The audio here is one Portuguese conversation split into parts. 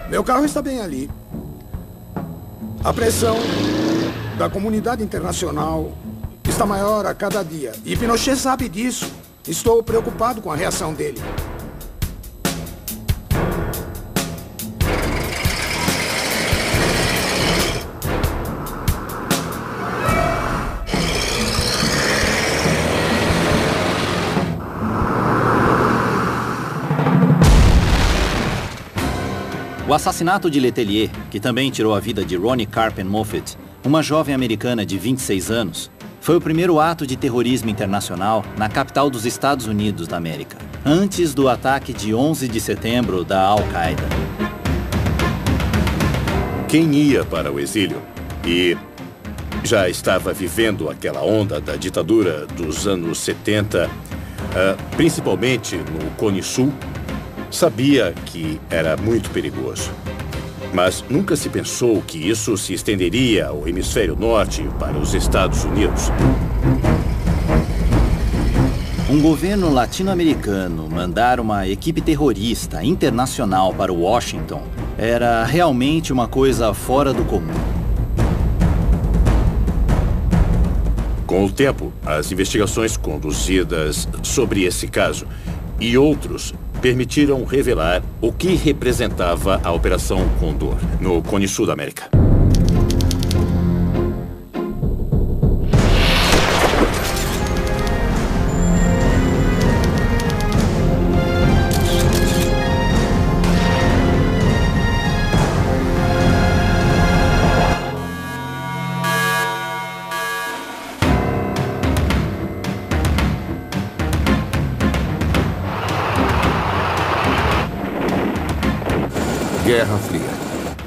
Meu carro está bem ali. A pressão da comunidade internacional está maior a cada dia. E Pinochet sabe disso. Estou preocupado com a reação dele. O assassinato de Letelier, que também tirou a vida de Ronnie Carpen Moffett, uma jovem americana de 26 anos, foi o primeiro ato de terrorismo internacional na capital dos Estados Unidos da América, antes do ataque de 11 de setembro da Al-Qaeda. Quem ia para o exílio e já estava vivendo aquela onda da ditadura dos anos 70, principalmente no Cone Sul, sabia que era muito perigoso. Mas nunca se pensou que isso se estenderia ao hemisfério norte para os Estados Unidos. Um governo latino-americano mandar uma equipe terrorista internacional para Washington era realmente uma coisa fora do comum. Com o tempo, as investigações conduzidas sobre esse caso e outros permitiram revelar o que representava a Operação Condor no Cone Sul da América. Guerra Fria.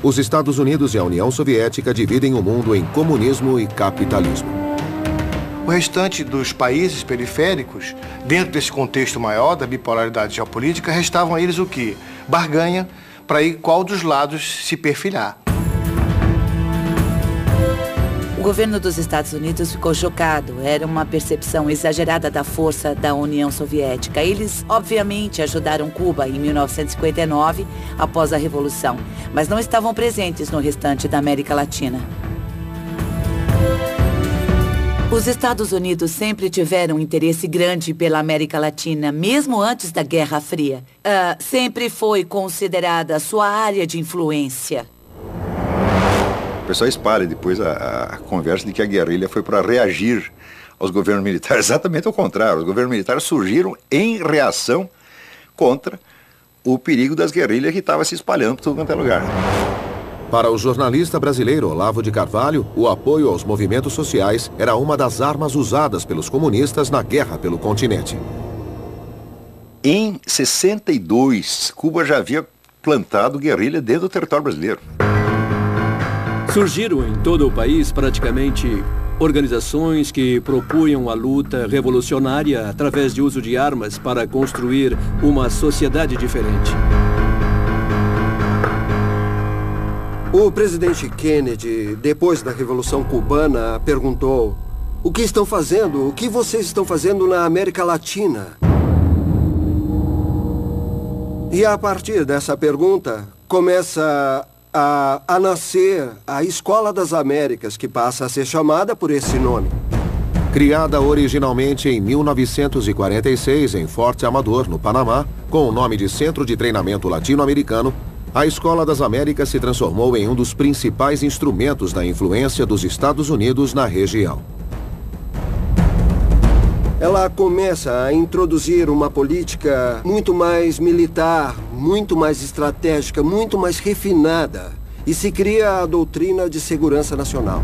Os Estados Unidos e a União Soviética dividem o mundo em comunismo e capitalismo. O restante dos países periféricos, dentro desse contexto maior da bipolaridade geopolítica, restavam a eles o quê? Barganha para ir qual dos lados se perfilhar. O governo dos Estados Unidos ficou chocado. Era uma percepção exagerada da força da União Soviética. Eles, obviamente, ajudaram Cuba em 1959, após a Revolução, mas não estavam presentes no restante da América Latina. Os Estados Unidos sempre tiveram um interesse grande pela América Latina, mesmo antes da Guerra Fria. Sempre foi considerada sua área de influência. O pessoal espalha depois a conversa de que a guerrilha foi para reagir aos governos militares. Exatamente ao contrário. Os governos militares surgiram em reação contra o perigo das guerrilhas que estava se espalhando por todo quanto é lugar. Para o jornalista brasileiro Olavo de Carvalho, o apoio aos movimentos sociais era uma das armas usadas pelos comunistas na guerra pelo continente. Em 62, Cuba já havia plantado guerrilha dentro do território brasileiro. Surgiram em todo o país praticamente organizações que propunham a luta revolucionária através de uso de armas para construir uma sociedade diferente. O presidente Kennedy, depois da Revolução Cubana, perguntou: o que estão fazendo? O que vocês estão fazendo na América Latina? E a partir dessa pergunta, começa a nascer a Escola das Américas, que passa a ser chamada por esse nome. Criada originalmente em 1946 em Forte Amador, no Panamá, com o nome de Centro de Treinamento Latino-Americano, a Escola das Américas se transformou em um dos principais instrumentos da influência dos Estados Unidos na região. Ela começa a introduzir uma política muito mais militar, muito mais estratégica, muito mais refinada, e se cria a doutrina de segurança nacional.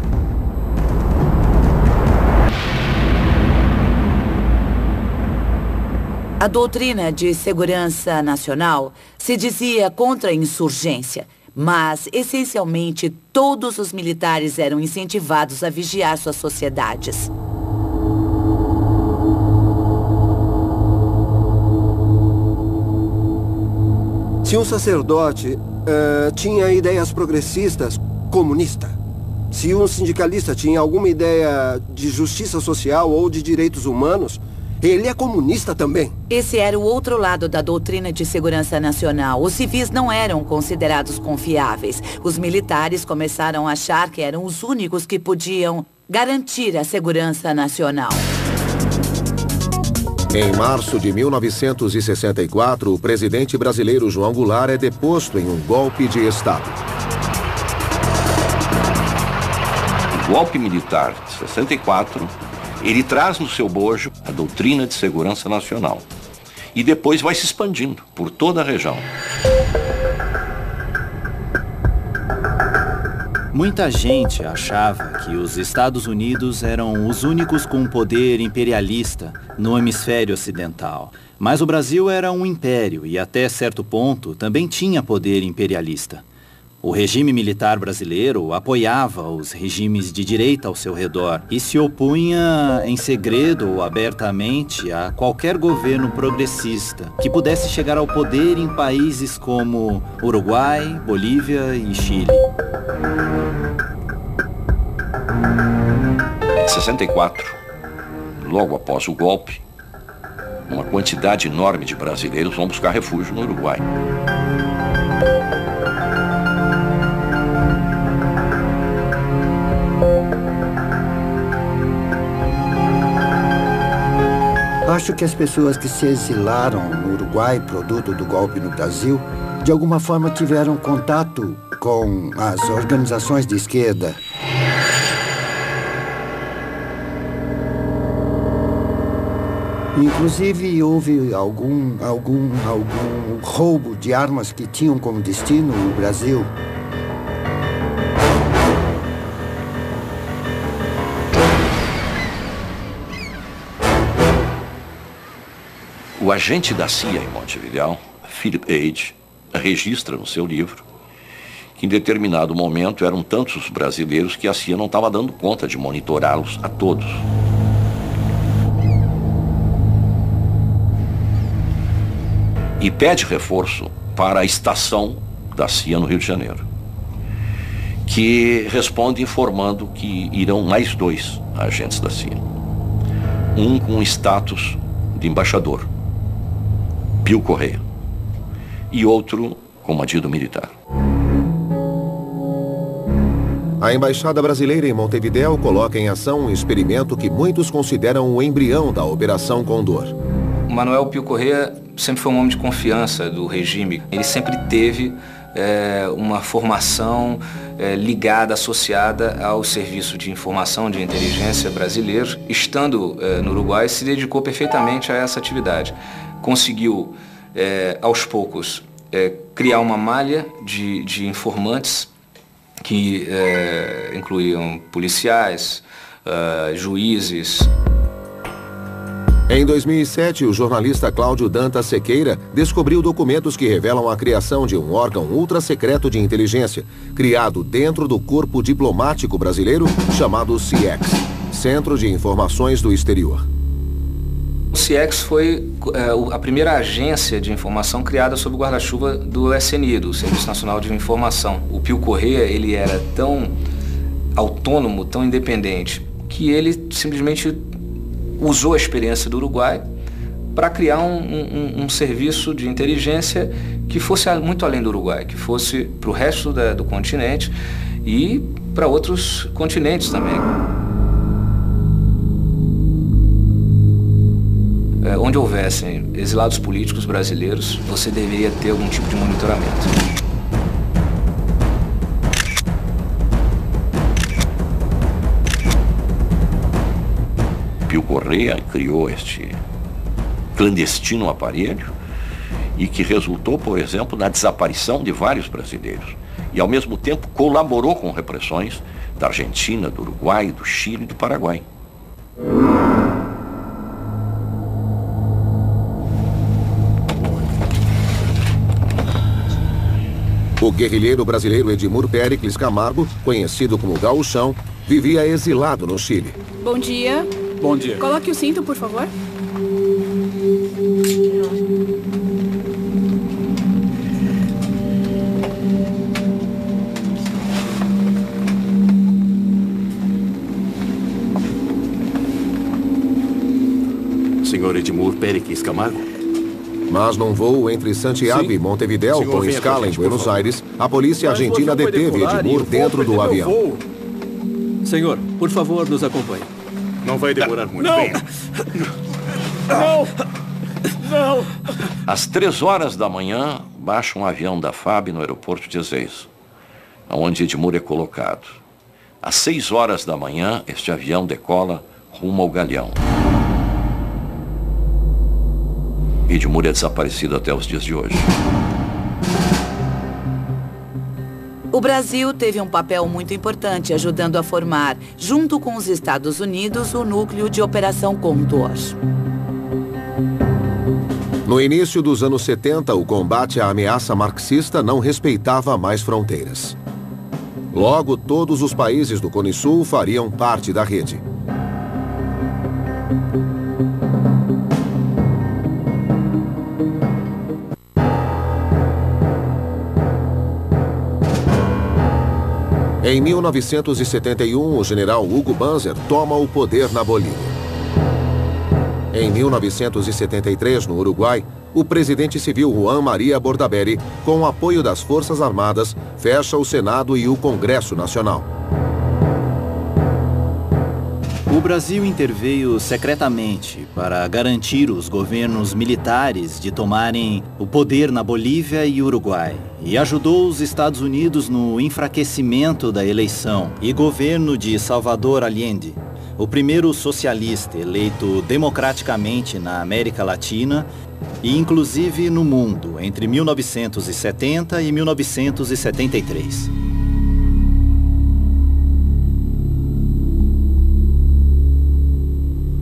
A doutrina de segurança nacional se dizia contra a insurgência, mas, essencialmente, todos os militares eram incentivados a vigiar suas sociedades. Se um sacerdote tinha ideias progressistas, comunista. Se um sindicalista tinha alguma ideia de justiça social ou de direitos humanos, Ele é comunista também. Esse era o outro lado da doutrina de segurança nacional. Os civis não eram considerados confiáveis. Os militares começaram a achar que eram os únicos que podiam garantir a segurança nacional. Em março de 1964, o presidente brasileiro João Goulart é deposto em um golpe de Estado. O golpe militar de 64, ele traz no seu bojo a doutrina de segurança nacional. E depois vai se expandindo por toda a região. Muita gente achava que os Estados Unidos eram os únicos com poder imperialista no hemisfério ocidental. Mas o Brasil era um império e, até certo ponto, também tinha poder imperialista. O regime militar brasileiro apoiava os regimes de direita ao seu redor e se opunha em segredo ou abertamente a qualquer governo progressista que pudesse chegar ao poder em países como Uruguai, Bolívia e Chile. Em 64, logo após o golpe, uma quantidade enorme de brasileiros vão buscar refúgio no Uruguai. Acho que as pessoas que se exilaram no Uruguai, produto do golpe no Brasil, de alguma forma tiveram contato com as organizações de esquerda. Inclusive, houve algum roubo de armas que tinham como destino o Brasil. O agente da CIA em Montevidéu, Philip Age, registra no seu livro que em determinado momento eram tantos os brasileiros que a CIA não estava dando conta de monitorá-los a todos. E pede reforço para a estação da CIA no Rio de Janeiro, que responde informando que irão mais 2 agentes da CIA. Um com status de embaixador, Pio Correia, e outro comandante militar. A Embaixada Brasileira em Montevidéu coloca em ação um experimento que muitos consideram o embrião da Operação Condor. O Manuel Pio Correia sempre foi um homem de confiança do regime. Ele sempre teve uma formação ligada, associada ao serviço de informação de inteligência brasileiro. Estando no Uruguai, se dedicou perfeitamente a essa atividade. Conseguiu, aos poucos, criar uma malha de informantes que incluíam policiais, juízes. Em 2007, o jornalista Cláudio Dantas Sequeira descobriu documentos que revelam a criação de um órgão ultra-secreto de inteligência, criado dentro do corpo diplomático brasileiro, chamado CIEX, Centro de Informações do Exterior. O CIEX foi a primeira agência de informação criada sob o guarda-chuva do SNI, do Serviço Nacional de Informação. O Pio Correia, ele era tão autônomo, tão independente, que ele simplesmente usou a experiência do Uruguai para criar um serviço de inteligência que fosse muito além do Uruguai, que fosse para o resto do continente e para outros continentes também. Onde houvessem exilados políticos brasileiros, você deveria ter algum tipo de monitoramento. Pio Correia criou este clandestino aparelho e que resultou, por exemplo, na desaparição de vários brasileiros. E, ao mesmo tempo, colaborou com repressões da Argentina, do Uruguai, do Chile e do Paraguai. O guerrilheiro brasileiro Edmur Péricles Camargo, conhecido como Gauchão, vivia exilado no Chile. Bom dia. Bom dia. Coloque o cinto, por favor. Senhor por Péricles Camargo? Mas num voo entre Santiago e Montevidéu, com escala em Buenos Aires, a polícia argentina deteve Edmur dentro do avião. Senhor, por favor, nos acompanhe. Não vai demorar muito. Não! Venha. Não! Às 3 horas da manhã, baixa um avião da FAB no aeroporto de Ezeiza, onde Edmur é colocado. Às 6 horas da manhã, este avião decola rumo ao Galeão. Edmur é desaparecido até os dias de hoje. O Brasil teve um papel muito importante ajudando a formar, junto com os Estados Unidos, o núcleo de Operação Condor. No início dos anos 70, o combate à ameaça marxista não respeitava mais fronteiras. Logo, todos os países do Cone Sul fariam parte da rede. Em 1971, o general Hugo Banzer toma o poder na Bolívia. Em 1973, no Uruguai, o presidente civil Juan Maria Bordaberry, com o apoio das Forças Armadas, fecha o Senado e o Congresso Nacional. O Brasil interveio secretamente para garantir os governos militares de tomarem o poder na Bolívia e Uruguai e ajudou os Estados Unidos no enfraquecimento da eleição e governo de Salvador Allende, o primeiro socialista eleito democraticamente na América Latina e inclusive no mundo entre 1970 e 1973.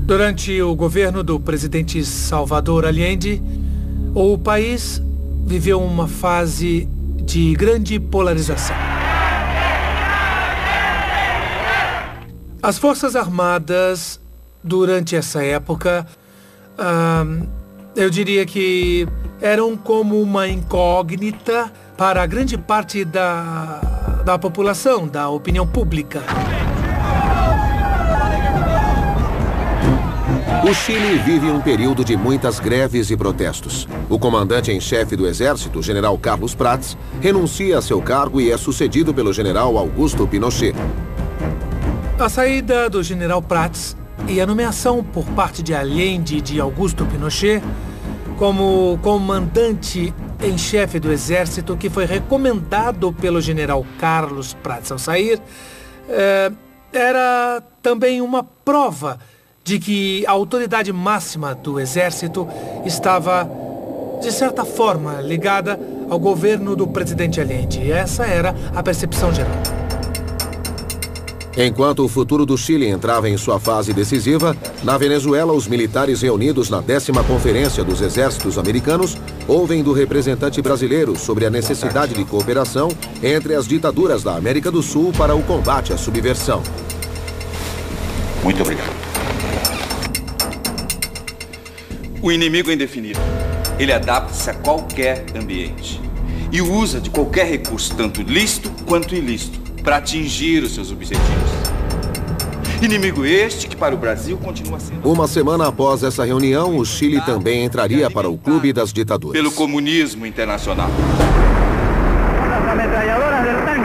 Durante o governo do presidente Salvador Allende, o país viveu uma fase de grande polarização. As Forças Armadas, durante essa época, eu diria que eram como uma incógnita para grande parte da população, da opinião pública. O Chile vive um período de muitas greves e protestos. O comandante em chefe do exército, o general Carlos Prats, renuncia a seu cargo e é sucedido pelo general Augusto Pinochet. A saída do general Prats e a nomeação por parte de Allende de Augusto Pinochet como comandante em chefe do exército, que foi recomendado pelo general Carlos Prats ao sair, era também uma prova de que a autoridade máxima do exército estava, de certa forma, ligada ao governo do presidente Allende. E essa era a percepção geral. Enquanto o futuro do Chile entrava em sua fase decisiva, na Venezuela, os militares reunidos na 10ª Conferência dos Exércitos Americanos ouvem do representante brasileiro sobre a necessidade de cooperação entre as ditaduras da América do Sul para o combate à subversão. Muito obrigado. O inimigo é indefinido. Ele adapta-se a qualquer ambiente e usa de qualquer recurso, tanto lícito quanto ilícito, para atingir os seus objetivos. Inimigo este que para o Brasil continua sendo... Uma semana após essa reunião, o Chile também entraria para o Clube das Ditaduras. Pelo comunismo internacional. Las ametralladoras del tanque.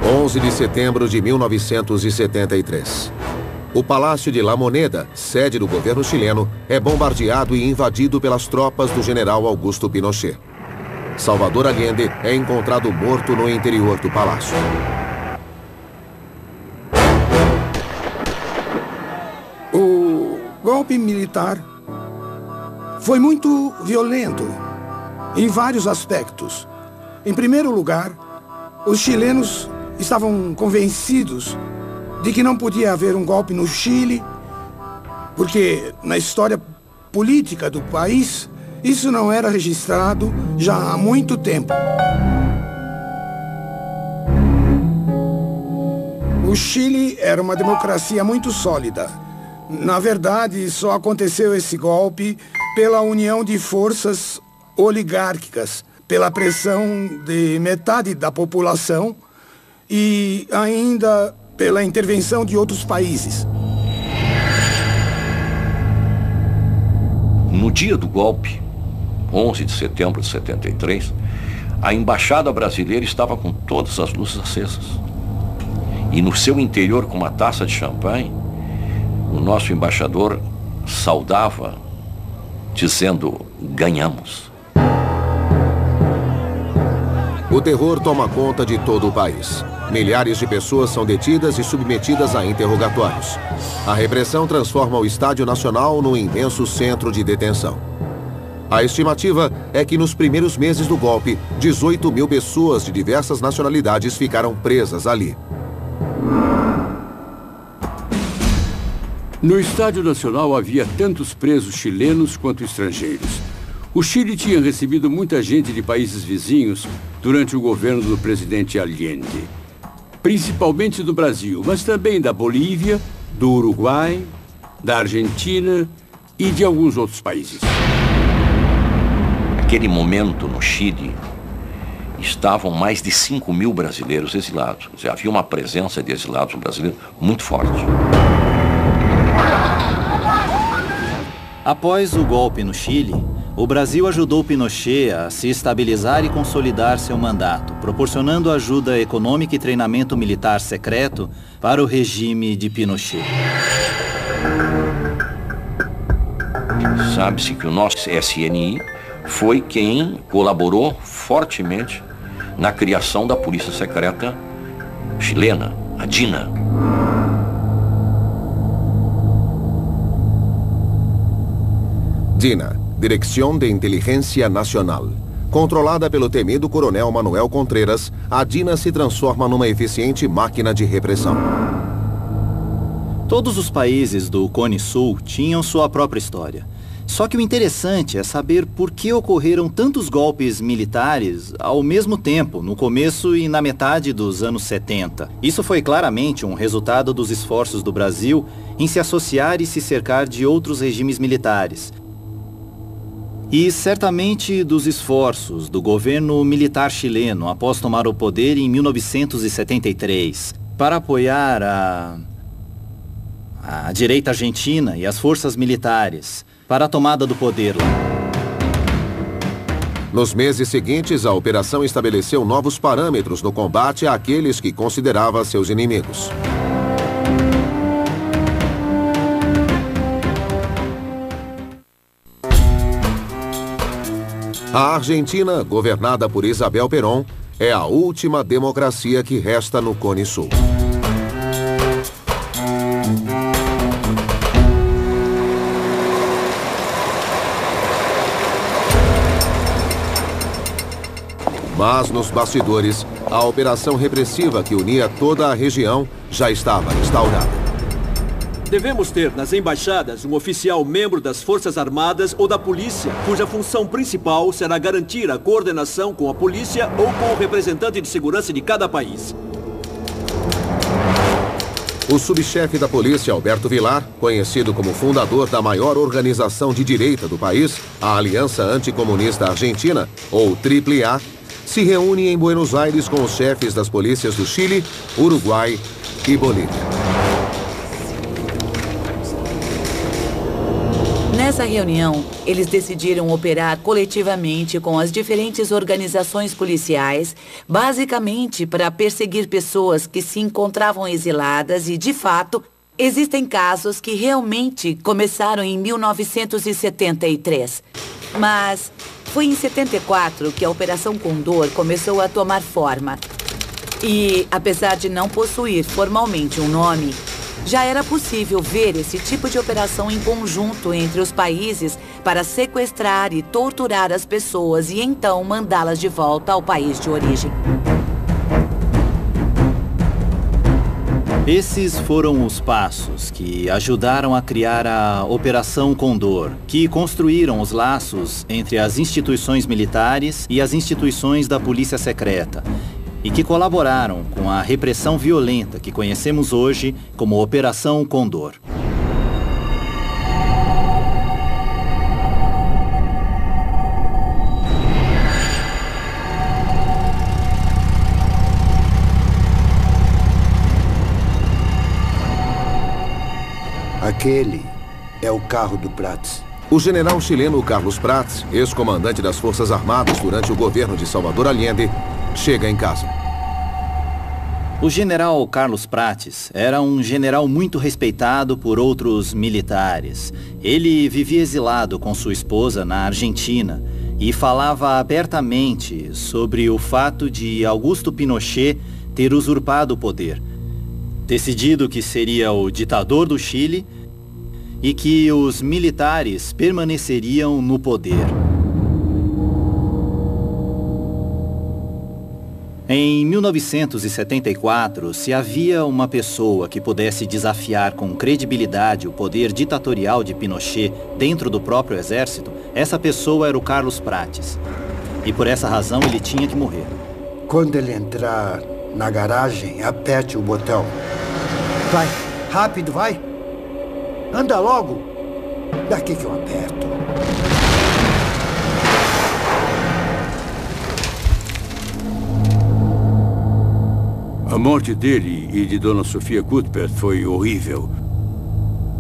11 de setembro de 1973. O Palácio de La Moneda, sede do governo chileno, é bombardeado e invadido pelas tropas do general Augusto Pinochet. Salvador Allende é encontrado morto no interior do palácio. O golpe militar foi muito violento em vários aspectos. Em primeiro lugar, os chilenos estavam convencidos de que não podia haver um golpe no Chile, porque na história política do país, isso não era registrado já há muito tempo. O Chile era uma democracia muito sólida. Na verdade, só aconteceu esse golpe pela união de forças oligárquicas, pela pressão de metade da população e ainda pela intervenção de outros países. No dia do golpe, 11 de setembro de 73, a embaixada brasileira estava com todas as luzes acesas. E no seu interior, com uma taça de champanhe, o nosso embaixador saudava, dizendo: ganhamos. O terror toma conta de todo o país. Milhares de pessoas são detidas e submetidas a interrogatórios. A repressão transforma o Estádio Nacional num imenso centro de detenção. A estimativa é que nos primeiros meses do golpe, 18 mil pessoas de diversas nacionalidades ficaram presas ali. No Estádio Nacional havia tantos presos chilenos quanto estrangeiros. O Chile tinha recebido muita gente de países vizinhos durante o governo do presidente Allende. Principalmente do Brasil, mas também da Bolívia, do Uruguai, da Argentina e de alguns outros países. Naquele momento, no Chile, estavam mais de 5 mil brasileiros exilados. Quer dizer, havia uma presença de exilados brasileiros muito forte. Após o golpe no Chile, o Brasil ajudou Pinochet a se estabilizar e consolidar seu mandato, proporcionando ajuda econômica e treinamento militar secreto para o regime de Pinochet. Sabe-se que o nosso SNI foi quem colaborou fortemente na criação da polícia secreta chilena, a DINA. DINA, Dirección de Inteligência Nacional. Controlada pelo temido coronel Manuel Contreras, a DINA se transforma numa eficiente máquina de repressão. Todos os países do Cone Sul tinham sua própria história. Só que o interessante é saber por que ocorreram tantos golpes militares ao mesmo tempo, no começo e na metade dos anos 70. Isso foi claramente um resultado dos esforços do Brasil em se associar e se cercar de outros regimes militares. E certamente dos esforços do governo militar chileno após tomar o poder em 1973 para apoiar a direita argentina e as forças militares para a tomada do poder lá. Nos meses seguintes, a operação estabeleceu novos parâmetros no combate àqueles que considerava seus inimigos. A Argentina, governada por Isabel Perón, é a última democracia que resta no Cone Sul. Mas nos bastidores, a operação repressiva que unia toda a região já estava instaurada. Devemos ter nas embaixadas um oficial membro das Forças Armadas ou da polícia, cuja função principal será garantir a coordenação com a polícia ou com o representante de segurança de cada país. O subchefe da polícia, Alberto Vilar, conhecido como fundador da maior organização de direita do país, a Aliança Anticomunista Argentina, ou AAA, se reúne em Buenos Aires com os chefes das polícias do Chile, Uruguai e Bolívia. Nessa reunião, eles decidiram operar coletivamente com as diferentes organizações policiais, basicamente para perseguir pessoas que se encontravam exiladas e, de fato, existem casos que realmente começaram em 1973. Mas foi em 74 que a Operação Condor começou a tomar forma. E, apesar de não possuir formalmente um nome, já era possível ver esse tipo de operação em conjunto entre os países para sequestrar e torturar as pessoas e então mandá-las de volta ao país de origem. Esses foram os passos que ajudaram a criar a Operação Condor, que construíram os laços entre as instituições militares e as instituições da polícia secreta, e que colaboraram com a repressão violenta que conhecemos hoje como Operação Condor. Aquele é o carro do Prats. O general chileno Carlos Prats, ex-comandante das Forças Armadas durante o governo de Salvador Allende, chega em casa. O general Carlos Prates era um general muito respeitado por outros militares. Ele vivia exilado com sua esposa na Argentina e falava abertamente sobre o fato de Augusto Pinochet ter usurpado o poder, decidido que seria o ditador do Chile e que os militares permaneceriam no poder. Em 1974, se havia uma pessoa que pudesse desafiar com credibilidade o poder ditatorial de Pinochet dentro do próprio exército, essa pessoa era o Carlos Prates. E por essa razão ele tinha que morrer. Quando ele entrar na garagem, aperte o botão. Vai, rápido, vai. Anda logo. Daqui que eu aperto. A morte dele e de Dona Sofia Cuthbert foi horrível.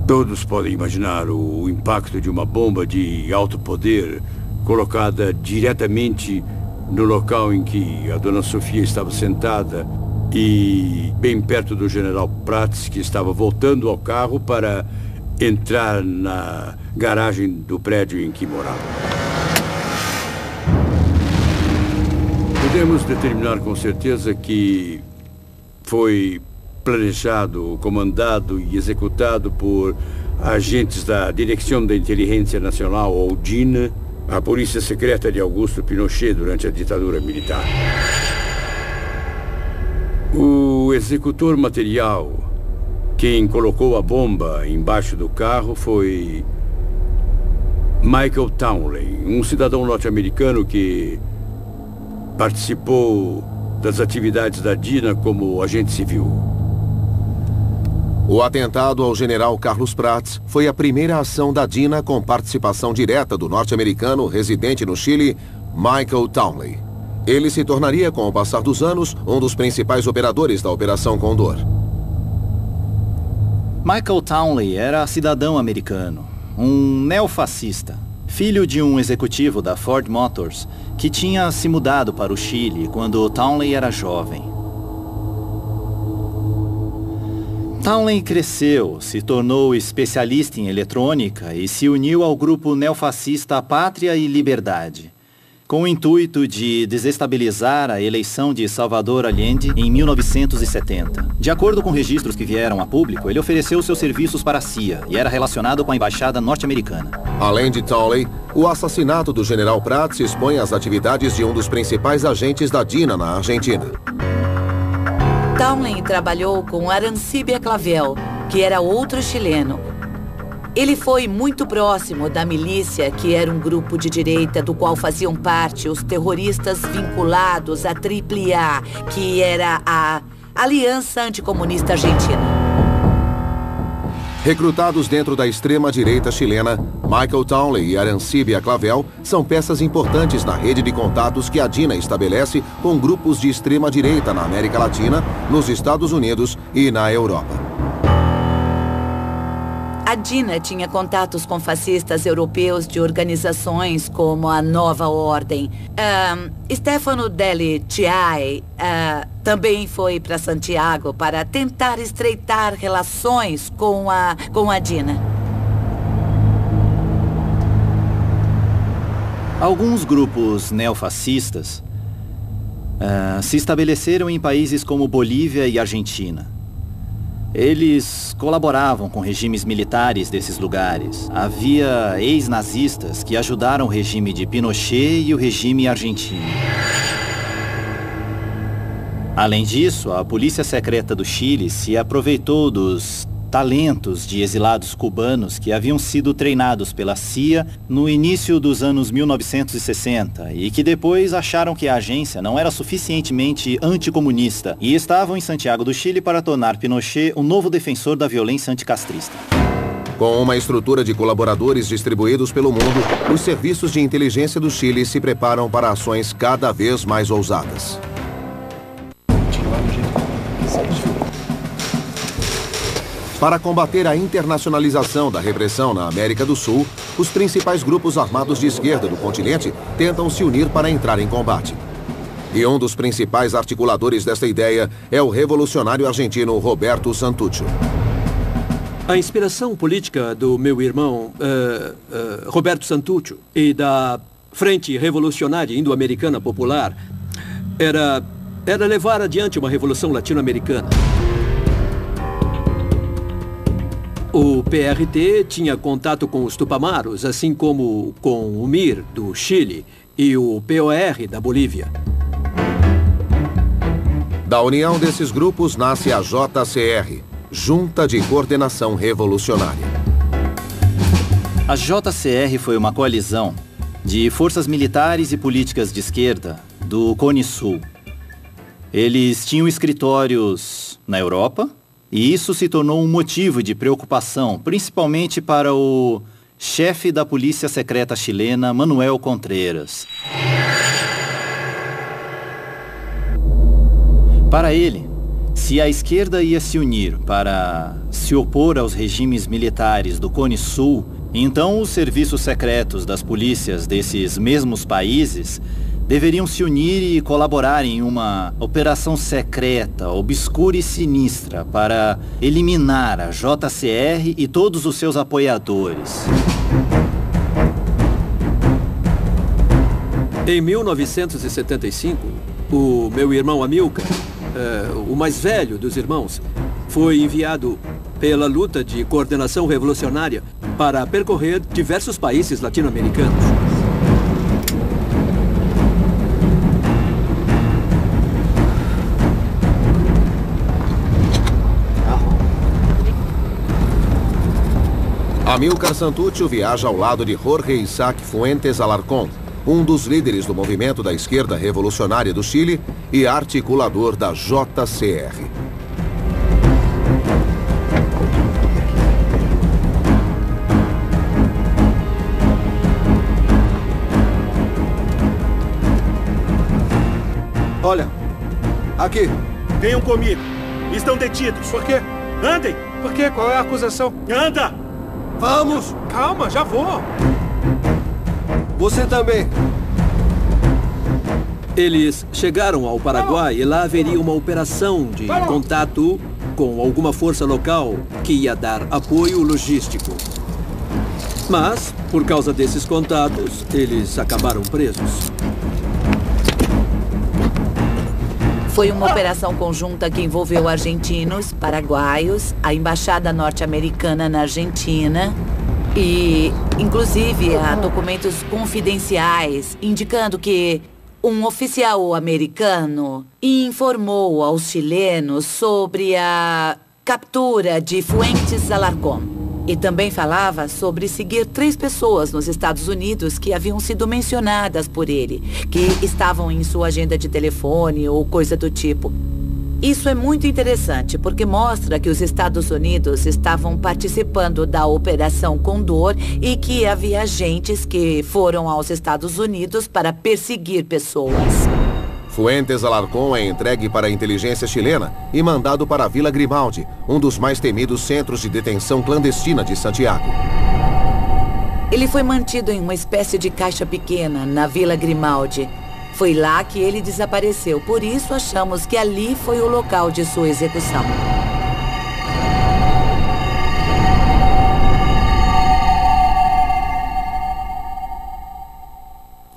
Todos podem imaginar o impacto de uma bomba de alto poder colocada diretamente no local em que a Dona Sofia estava sentada e bem perto do general Prats, que estava voltando ao carro para entrar na garagem do prédio em que morava. Podemos determinar com certeza que foi planejado, comandado e executado por agentes da Direção da Inteligência Nacional, ou DINA, a polícia secreta de Augusto Pinochet durante a ditadura militar. O executor material, quem colocou a bomba embaixo do carro, foi Michael Townley, um cidadão norte-americano que participou das atividades da DINA como agente civil. O atentado ao general Carlos Prats foi a primeira ação da DINA com participação direta do norte-americano residente no Chile, Michael Townley. Ele se tornaria, com o passar dos anos, um dos principais operadores da Operação Condor. Michael Townley era cidadão americano, um neofascista, filho de um executivo da Ford Motors, que tinha se mudado para o Chile quando Townley era jovem. Townley cresceu, se tornou especialista em eletrônica e se uniu ao grupo neofascista Pátria e Liberdade, com o intuito de desestabilizar a eleição de Salvador Allende em 1970. De acordo com registros que vieram a público, ele ofereceu seus serviços para a CIA e era relacionado com a embaixada norte-americana. Além de Townley, o assassinato do general Prats expõe as atividades de um dos principais agentes da DINA na Argentina. Townley trabalhou com Arancibia Clavel, que era outro chileno. Ele foi muito próximo da milícia, que era um grupo de direita do qual faziam parte os terroristas vinculados à AAA, que era a Aliança Anticomunista Argentina. Recrutados dentro da extrema-direita chilena, Michael Townley e Arancibia Clavel são peças importantes na rede de contatos que a DINA estabelece com grupos de extrema-direita na América Latina, nos Estados Unidos e na Europa. A DINA tinha contatos com fascistas europeus de organizações como a Nova Ordem. Stefano Delli Chiai também foi para Santiago para tentar estreitar relações com a DINA. Alguns grupos neofascistas se estabeleceram em países como Bolívia e Argentina. Eles colaboravam com regimes militares desses lugares. Havia ex-nazistas que ajudaram o regime de Pinochet e o regime argentino. Além disso, a polícia secreta do Chile se aproveitou dos talentos de exilados cubanos que haviam sido treinados pela CIA no início dos anos 1960 e que depois acharam que a agência não era suficientemente anticomunista e estavam em Santiago do Chile para tornar Pinochet um novo defensor da violência anticastrista. Com uma estrutura de colaboradores distribuídos pelo mundo, os serviços de inteligência do Chile se preparam para ações cada vez mais ousadas. Para combater a internacionalização da repressão na América do Sul, os principais grupos armados de esquerda do continente tentam se unir para entrar em combate. E um dos principais articuladores desta ideia é o revolucionário argentino Roberto Santuccio. A inspiração política do meu irmão, Roberto Santuccio, e da Frente Revolucionária Indo-Americana Popular era levar adiante uma revolução latino-americana. O PRT tinha contato com os Tupamaros, assim como com o MIR, do Chile, e o POR, da Bolívia. Da união desses grupos nasce a JCR, Junta de Coordenação Revolucionária. A JCR foi uma coalizão de forças militares e políticas de esquerda do Cone Sul. Eles tinham escritórios na Europa, e isso se tornou um motivo de preocupação, principalmente para o chefe da polícia secreta chilena, Manuel Contreras. Para ele, se a esquerda ia se unir para se opor aos regimes militares do Cone Sul, então os serviços secretos das polícias desses mesmos países deveriam se unir e colaborar em uma operação secreta, obscura e sinistra para eliminar a JCR e todos os seus apoiadores. Em 1975, o meu irmão Amilcar, o mais velho dos irmãos, foi enviado pela luta de coordenação revolucionária para percorrer diversos países latino-americanos. Amilcar Santuccio viaja ao lado de Jorge Isaac Fuentes Alarcón, um dos líderes do movimento da esquerda revolucionária do Chile e articulador da JCR. Olha, aqui. Venham comigo. Estão detidos. Por quê? Andem. Por quê? Qual é a acusação? Anda! Vamos! Calma, já vou. Você também. Eles chegaram ao Paraguai e lá haveria uma operação de contato com alguma força local que ia dar apoio logístico. Mas, por causa desses contatos, eles acabaram presos. Foi uma operação conjunta que envolveu argentinos, paraguaios, a embaixada norte-americana na Argentina e, inclusive, há documentos confidenciais indicando que um oficial americano informou aos chilenos sobre a captura de Fuentes Alarcón. E também falava sobre seguir 3 pessoas nos Estados Unidos que haviam sido mencionadas por ele, que estavam em sua agenda de telefone ou coisa do tipo. Isso é muito interessante, porque mostra que os Estados Unidos estavam participando da Operação Condor e que havia agentes que foram aos Estados Unidos para perseguir pessoas. Fuentes Alarcón é entregue para a inteligência chilena e mandado para a Vila Grimaldi, um dos mais temidos centros de detenção clandestina de Santiago. Ele foi mantido em uma espécie de caixa pequena na Vila Grimaldi. Foi lá que ele desapareceu, por isso achamos que ali foi o local de sua execução.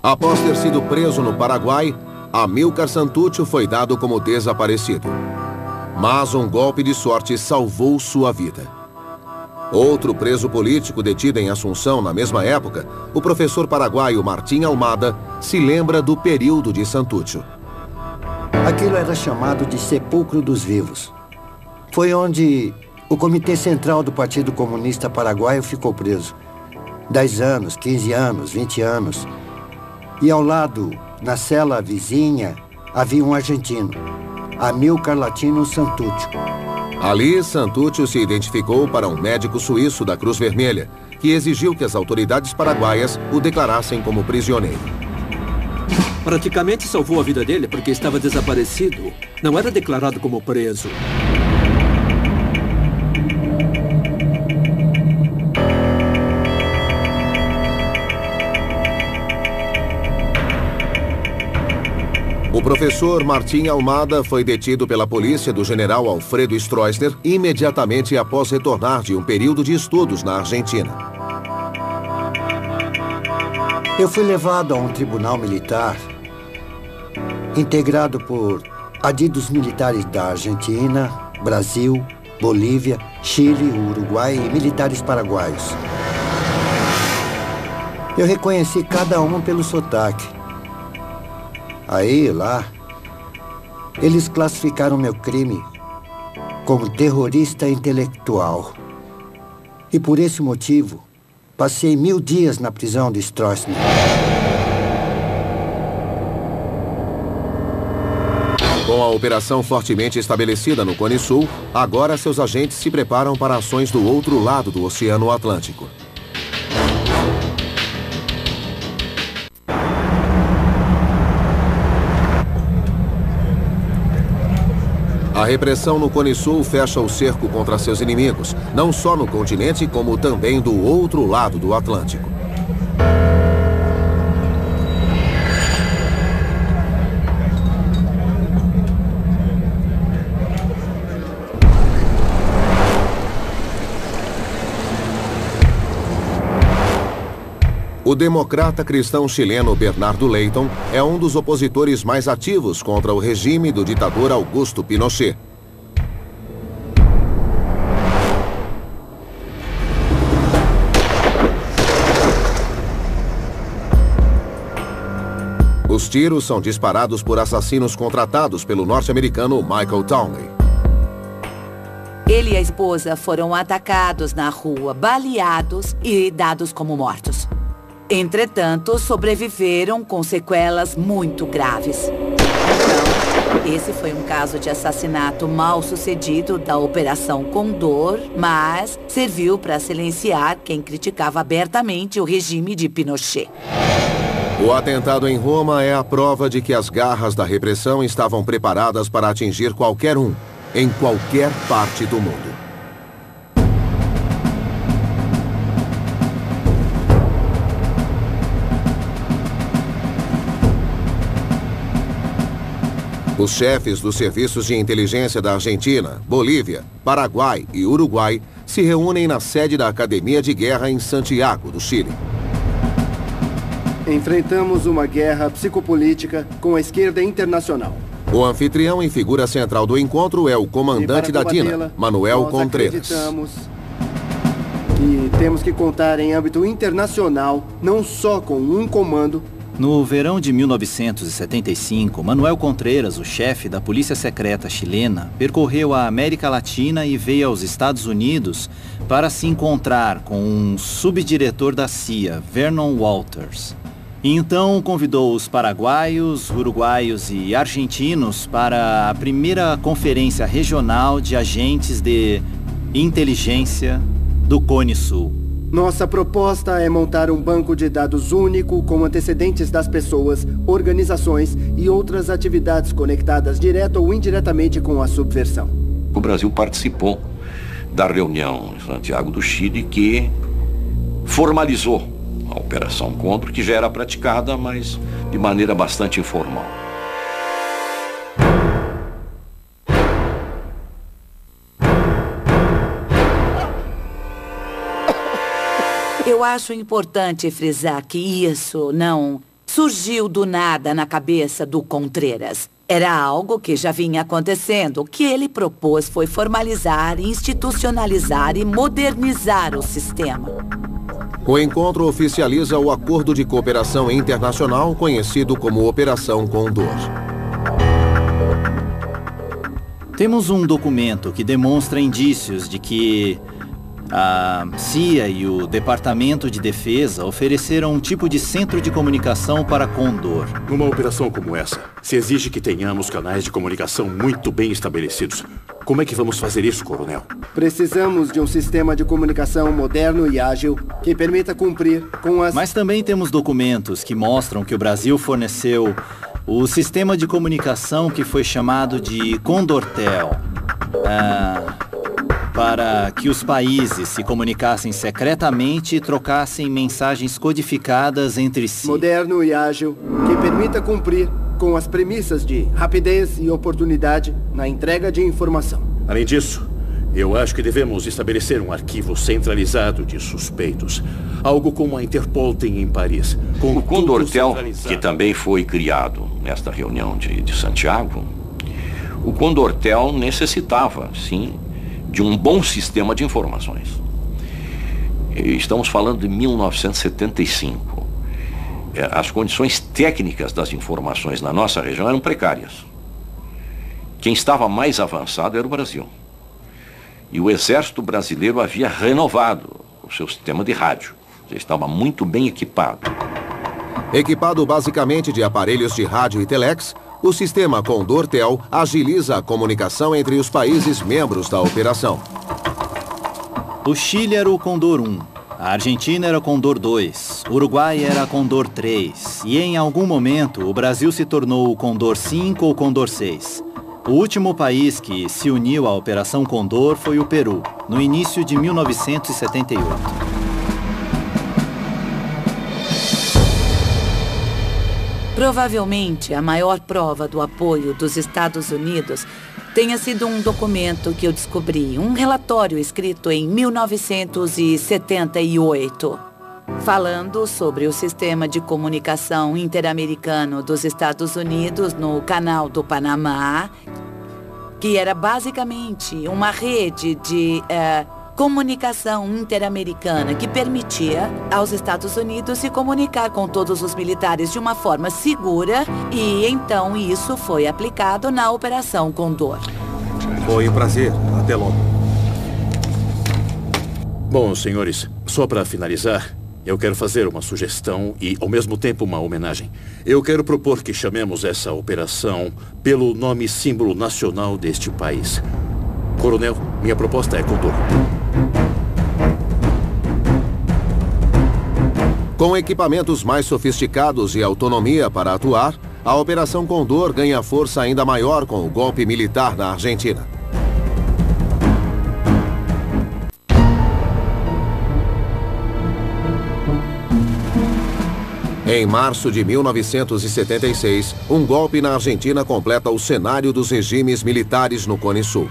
Após ter sido preso no Paraguai, Amilcar Santuccio foi dado como desaparecido. Mas um golpe de sorte salvou sua vida. Outro preso político detido em Assunção na mesma época, o professor paraguaio Martim Almada, se lembra do período de Santuccio. Aquilo era chamado de Sepulcro dos Vivos. Foi onde o Comitê Central do Partido Comunista Paraguaio ficou preso. 10 anos, 15 anos, 20 anos. E ao lado, na cela vizinha, havia um argentino, Amilcar Latino Santuccio. Ali, Santuccio se identificou para um médico suíço da Cruz Vermelha, que exigiu que as autoridades paraguaias o declarassem como prisioneiro. Praticamente salvou a vida dele porque estava desaparecido. Não era declarado como preso. O professor Martim Almada foi detido pela polícia do general Alfredo Stroessner imediatamente após retornar de um período de estudos na Argentina. Eu fui levado a um tribunal militar integrado por adidos militares da Argentina, Brasil, Bolívia, Chile, Uruguai e militares paraguaios. Eu reconheci cada um pelo sotaque. Aí, lá, eles classificaram meu crime como terrorista intelectual. E por esse motivo, passei 1000 dias na prisão de Stroessner. Com a operação fortemente estabelecida no Cone Sul, agora seus agentes se preparam para ações do outro lado do Oceano Atlântico. A repressão no Cone Sul fecha o cerco contra seus inimigos, não só no continente, como também do outro lado do Atlântico. O democrata cristão chileno Bernardo Leighton é um dos opositores mais ativos contra o regime do ditador Augusto Pinochet. Os tiros são disparados por assassinos contratados pelo norte-americano Michael Townley. Ele e a esposa foram atacados na rua, baleados e dados como mortos. Entretanto, sobreviveram com sequelas muito graves. Então, esse foi um caso de assassinato mal sucedido da Operação Condor, mas serviu para silenciar quem criticava abertamente o regime de Pinochet. O atentado em Roma é a prova de que as garras da repressão estavam preparadas para atingir qualquer um, em qualquer parte do mundo. Os chefes dos serviços de inteligência da Argentina, Bolívia, Paraguai e Uruguai se reúnem na sede da Academia de Guerra em Santiago, do Chile. Enfrentamos uma guerra psicopolítica com a esquerda internacional. O anfitrião e figura central do encontro é o comandante da DINA, Manuel Contreras. Acreditamos que temos que contar em âmbito internacional, não só com um comando. No verão de 1975, Manuel Contreras, o chefe da polícia secreta chilena, percorreu a América Latina e veio aos Estados Unidos para se encontrar com um subdiretor da CIA, Vernon Walters. E então convidou os paraguaios, uruguaios e argentinos para a primeira conferência regional de agentes de inteligência do Cone Sul. Nossa proposta é montar um banco de dados único com antecedentes das pessoas, organizações e outras atividades conectadas direto ou indiretamente com a subversão. O Brasil participou da reunião em Santiago do Chile que formalizou a Operação Condor, que já era praticada, mas de maneira bastante informal. Eu acho importante frisar que isso não surgiu do nada na cabeça do Contreras. Era algo que já vinha acontecendo. O que ele propôs foi formalizar, institucionalizar e modernizar o sistema. O encontro oficializa o Acordo de Cooperação Internacional, conhecido como Operação Condor. Temos um documento que demonstra indícios de que a CIA e o Departamento de Defesa ofereceram um tipo de centro de comunicação para Condor. Numa operação como essa, se exige que tenhamos canais de comunicação muito bem estabelecidos. Como é que vamos fazer isso, coronel? Precisamos de um sistema de comunicação moderno e ágil que permita cumprir com as... Mas também temos documentos que mostram que o Brasil forneceu o sistema de comunicação que foi chamado de Condortel. Para que os países se comunicassem secretamente e trocassem mensagens codificadas entre si. Moderno e ágil, que permita cumprir com as premissas de rapidez e oportunidade na entrega de informação. Além disso, eu acho que devemos estabelecer um arquivo centralizado de suspeitos. Algo como a Interpol tem em Paris. O Condortel, que também foi criado nesta reunião de Santiago, o Condortel necessitava, sim, de um bom sistema de informações. Estamos falando de 1975. As condições técnicas das informações na nossa região eram precárias. Quem estava mais avançado era o Brasil. E o Exército Brasileiro havia renovado o seu sistema de rádio. Já estava muito bem equipado. Equipado basicamente de aparelhos de rádio e telex, o sistema Condortel agiliza a comunicação entre os países membros da operação. O Chile era o Condor 1, a Argentina era o Condor 2, o Uruguai era a Condor 3 e em algum momento o Brasil se tornou o Condor 5 ou Condor 6. O último país que se uniu à Operação Condor foi o Peru, no início de 1978. Provavelmente, a maior prova do apoio dos Estados Unidos tenha sido um documento que eu descobri, um relatório escrito em 1978, falando sobre o sistema de comunicação interamericano dos Estados Unidos no Canal do Panamá, que era basicamente uma rede de comunicação interamericana que permitia aos Estados Unidos se comunicar com todos os militares de uma forma segura e então isso foi aplicado na Operação Condor. Foi um prazer. Até logo. Bom, senhores, só para finalizar, eu quero fazer uma sugestão e, ao mesmo tempo, uma homenagem. Eu quero propor que chamemos essa operação pelo nome símbolo nacional deste país. Coronel, minha proposta é Condor. Com equipamentos mais sofisticados e autonomia para atuar, a Operação Condor ganha força ainda maior com o golpe militar na Argentina. Em março de 1976, um golpe na Argentina completa o cenário dos regimes militares no Cone Sul.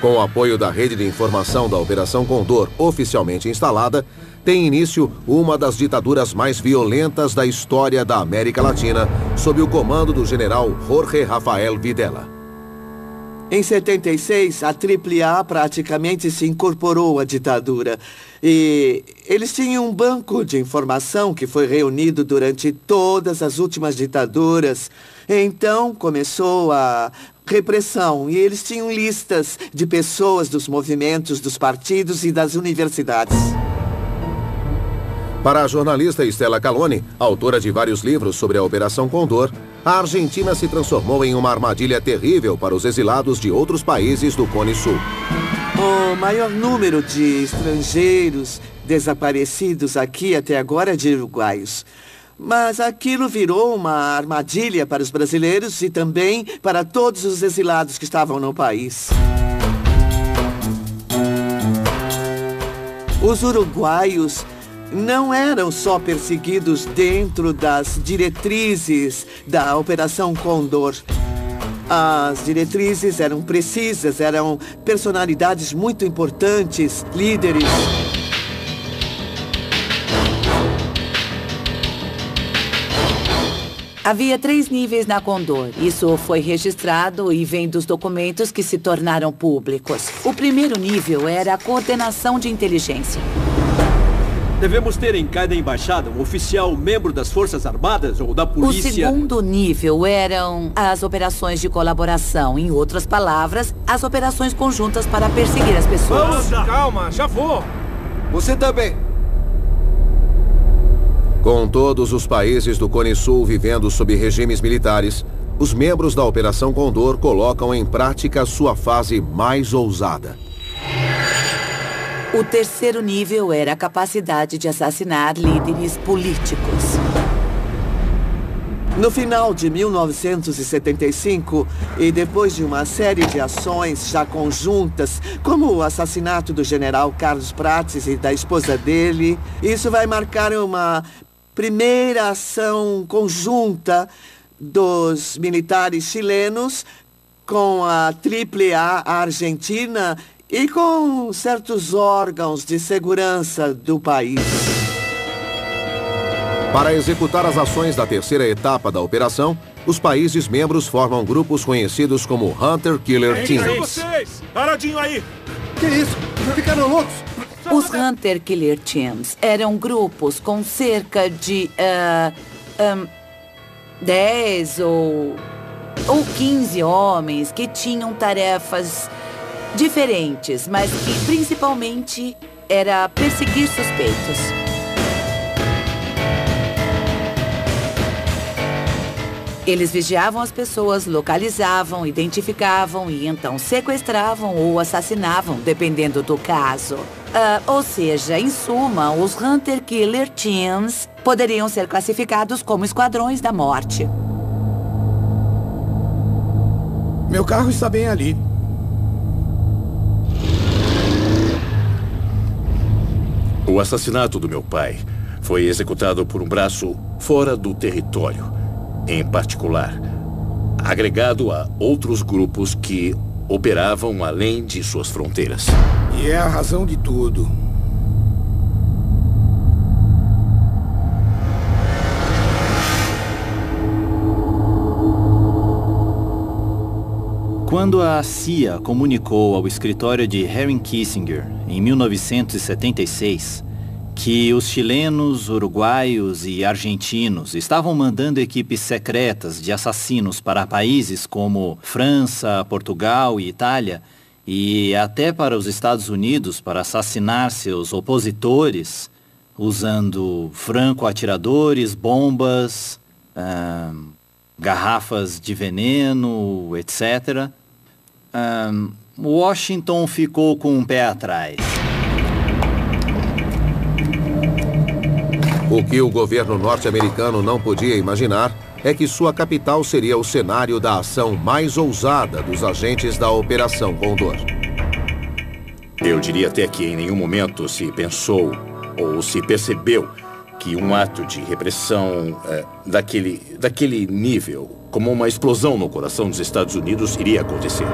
Com o apoio da rede de informação da Operação Condor oficialmente instalada, tem início uma das ditaduras mais violentas da história da América Latina, sob o comando do general Jorge Rafael Videla. Em 76, a AAA praticamente se incorporou à ditadura. E eles tinham um banco de informação que foi reunido durante todas as últimas ditaduras. Então começou a repressão e eles tinham listas de pessoas dos movimentos, dos partidos e das universidades. Para a jornalista Estela Caloni, autora de vários livros sobre a Operação Condor, a Argentina se transformou em uma armadilha terrível para os exilados de outros países do Cone Sul. O maior número de estrangeiros desaparecidos aqui até agora é de uruguaios. Mas aquilo virou uma armadilha para os brasileiros e também para todos os exilados que estavam no país. Os uruguaios não eram só perseguidos dentro das diretrizes da Operação Condor. As diretrizes eram precisas, eram personalidades muito importantes, líderes. Havia 3 níveis na Condor. Isso foi registrado e vem dos documentos que se tornaram públicos. O primeiro nível era a coordenação de inteligência. Devemos ter em cada embaixada um oficial membro das Forças Armadas ou da polícia. O segundo nível eram as operações de colaboração. Em outras palavras, as operações conjuntas para perseguir as pessoas. Vamos, calma, já vou. Você também. Com todos os países do Cone Sul vivendo sob regimes militares, os membros da Operação Condor colocam em prática sua fase mais ousada. O terceiro nível era a capacidade de assassinar líderes políticos. No final de 1975, e depois de uma série de ações já conjuntas, como o assassinato do general Carlos Prates e da esposa dele, isso vai marcar uma primeira ação conjunta dos militares chilenos com a AAA argentina e com certos órgãos de segurança do país. Para executar as ações da terceira etapa da operação, os países membros formam grupos conhecidos como Hunter Killer Teams. Quem são vocês? Paradinho aí! Que isso? Ficaram loucos? Os Hunter Killer Teams eram grupos com cerca de 10 ou 15 homens que tinham tarefas diferentes, mas que principalmente era perseguir suspeitos. Eles vigiavam as pessoas, localizavam, identificavam e então sequestravam ou assassinavam, dependendo do caso. Ou seja, em suma, os Hunter Killer Teams poderiam ser classificados como esquadrões da morte. Meu carro está bem ali. O assassinato do meu pai foi executado por um braço fora do território. Em particular, agregado a outros grupos que operavam além de suas fronteiras. E é a razão de tudo. Quando a CIA comunicou ao escritório de Henry Kissinger, em 1976, que os chilenos, uruguaios e argentinos estavam mandando equipes secretas de assassinos para países como França, Portugal e Itália, e até para os Estados Unidos para assassinar seus opositores, usando franco-atiradores, bombas, garrafas de veneno, etc., Washington ficou com um pé atrás. O que o governo norte-americano não podia imaginar é que sua capital seria o cenário da ação mais ousada dos agentes da Operação Condor. Eu diria até que em nenhum momento se pensou ou se percebeu que um ato de repressão daquele nível, como uma explosão no coração dos Estados Unidos, iria acontecer.